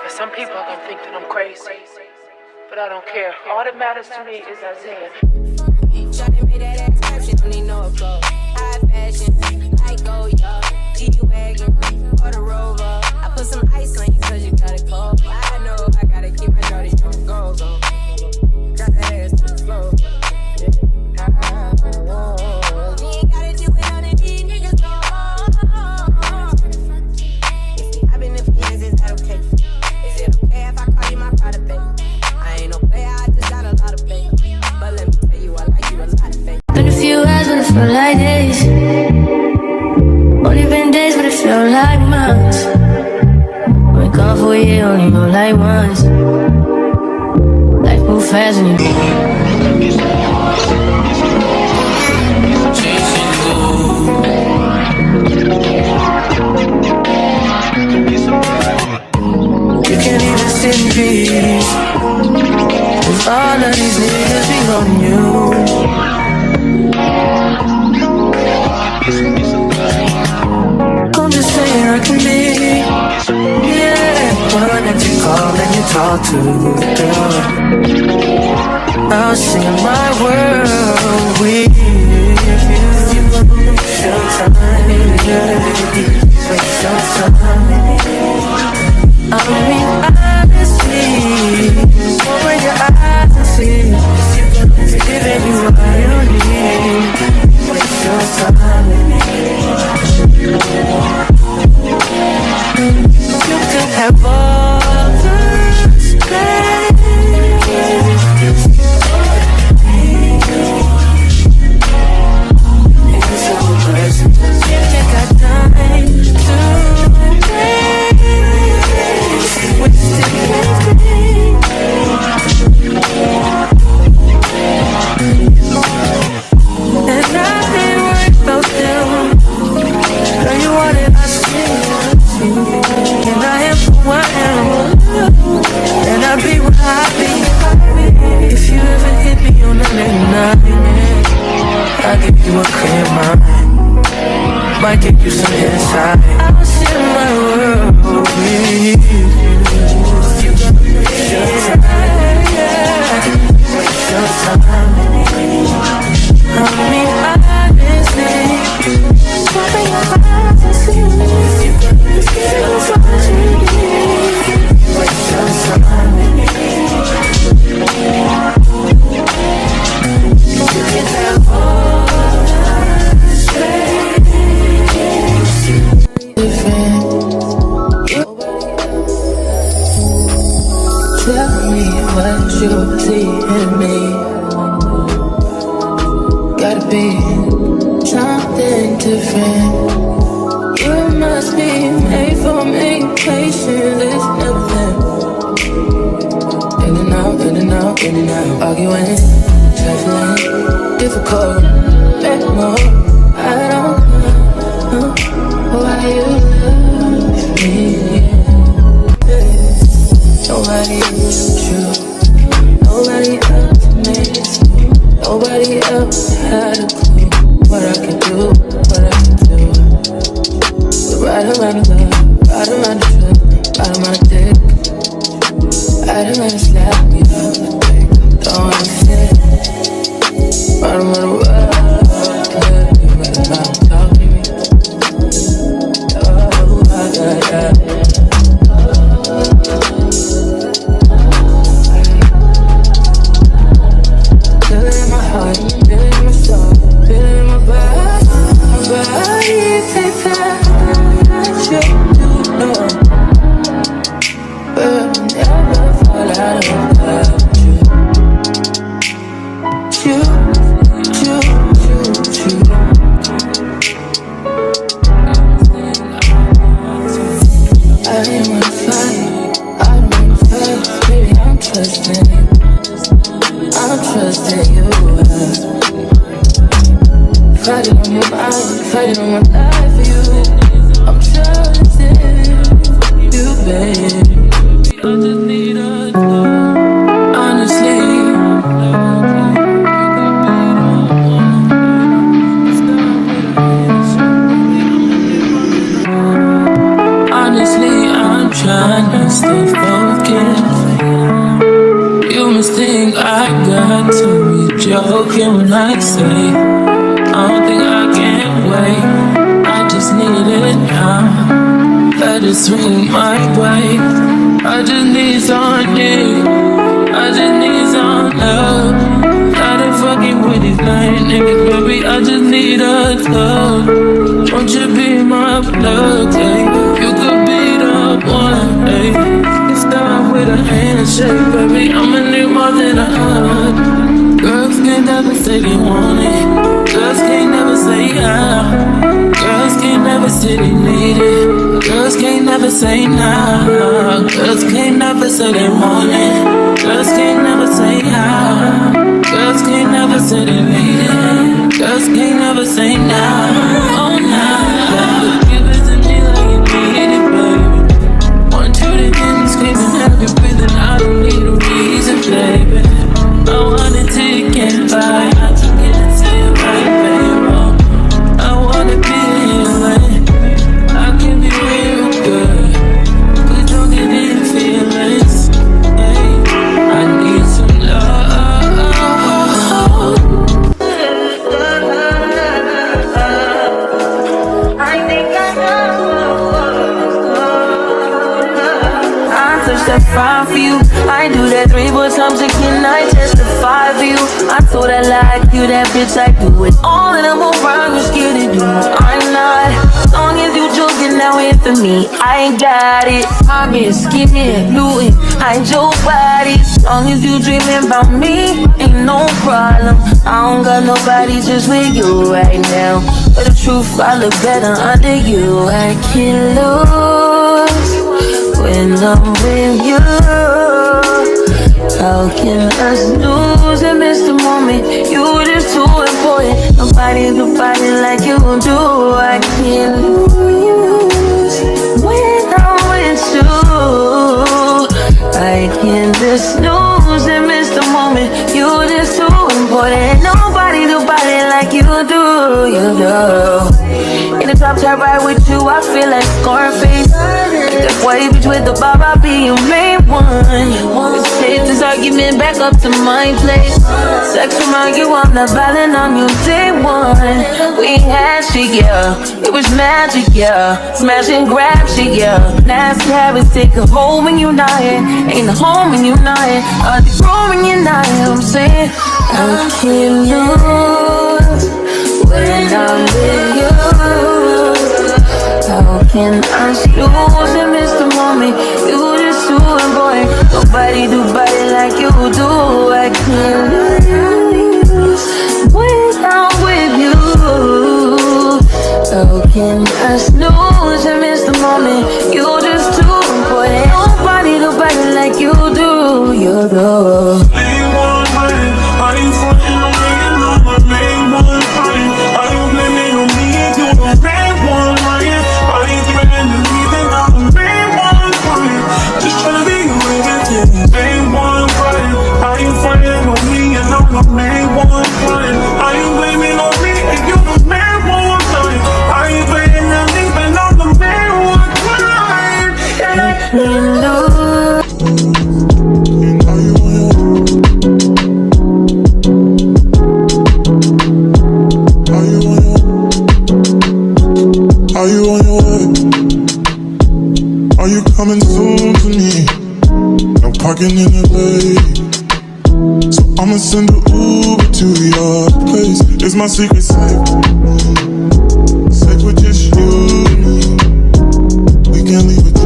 Some people are gonna think that I'm crazy, but I don't care. All that matters to me is Isaiah. Shawty made that ass clap, she don't need no applause. High fashion, like Goya, G-Wagon, or the Rover. I put some ice on you cause you got it cold. I know I gotta keep my shawty on the go zone. Drop that ass to the floor. You ain't gotta do it on these niggas no more. I've been in fiends, is that okay? Is it okay if I call you my pride, baby? I ain't no player, I just got a lot of faith. But let me tell you, I like you a lot, baby. Been a few hours, but it felt like days. Only been days, but it felt like months. Been gone for a year, only know like once. Life move fast when you chasing gold. You can't even sit in peace. Cause all of these niggas be on you. I'm just saying I can be, yeah, one that you call and you talk to, girl. I'll share my world with you. Waste your time, waste your time. I mean, honestly, open your eyes and see. Giving you what you need. Waste your time. You could have all the space. It's so blessed. You got time to embrace. Wasted everything. And I've been worried about them. Girl, you want it, I see. And I am who I am. And I'll be where I be. If you ever hit me on a late night, I'll give you a clear mind. Might give you some insight. I'll share my world with you. Waste your time, yeah. Waste your time. I mean, honestly, open your eyes and see. It's what you need. Waste your time. You can have all the space. Tell me what you see in me. Gotta be something different. You must be made for me. Patience is nothing. In and out, in and out, in and out. Arguing, trifling, difficult. Let more. I don't know why you love me. Nobody else you. Nobody else makes me. Nobody else had a clue what I could do, what I could do. We're right around the love, right around the trip, right around the dick. Right around the slap, we love the dick. Don't wanna sit, right around the world. Could be right around the talk to me. Oh, I got that. Feeling my heart, feeling my soul, feeling my body takes that you do know. But I'll never fall out of love with you. I didn't wanna fight, I don't wanna fight. Baby, I'm trusting. I'm trusting you. Fighting on your mind, fighting on my life for you. I'm trusting you, babe. I just need a love. Honestly, honestly, I'm trying to stay focus. You must think I got to be joking when I say I don't think I can wait. I just need it now. Let it swing my way. I just need some dick. I just need some love. Not a fucking with these lame niggas, baby. I just need a tug. Won't you be my plug, hey? You could be the one, hey. Start with a handshake, baby. I'ma need more than a hug. Girls can't never say they want it. Girls can't never say how. Girls can't never say they need it. Girls can't never say nah. Girls can't never say they want it. Girls can't never say how. Girls can't never say they need it. Girls can't never say nah. Oh nah. Give it to me like you need it, baby. Want you to get me screaming, have you breathing. I don't need a reason, baby. I want it till you can't buy. I can get it to you right, baby. I wanna be healing. I can be real good. Please don't get any feelings. Hey, I need some love. I think I know. I touch that 5 for you. I do that 3 more times again. I testify for you. I told I like you, that bitch. I do it all and I'm around. You scared to do. I'm not. As long as you joking now here for me, I ain't got it. I'm in skimming, looting. I ain't your body. As long as you dreaming about me, ain't no problem. I don't got nobody just with you right now. But the truth, I look better under you. I can't lose when I'm with you. How can us lose and miss the moment? You just too important. Nobody do body like you do. I can't lose when I'm with you. I can't just lose and miss the moment. You just too important. Nobody do body like you do. You do. In the top tier ride with you, I feel like Scarface. That white bitch with the bob, I'll be your main one. Let's take this argument back up to my place. Sex remind you I'm not violent on you day one. We had shit, yeah. It was magic, yeah. Smash and grab shit, yeah. Nasty habits take a hold when you're not here. Ain't a home when you're not here. Are they growing when you're not here? I'm saying I can't lose when I'm with you. How can I lose and miss the moment? You just too important. Nobody do body like you do. I can't lose when I'm with you. How can I lose and miss the moment? You just too important. Nobody do body like you do. You do. I ain't frontin' on me and I'm the main one crying. I don't blame it on me if you're the main one lying. I ain't threatening to leave and I'm the main one crying. Just tryna be with you, main one crying. I ain't frontin' on me and I'm the main one crying. I ain't blaming on me if you're the main one crying. I ain't threatening to leave and I'm the main one crying. Coming soon to me, no parking in LA. So I'ma send an Uber to your place. It's my secret safe, safe with just you and me. We can't leave it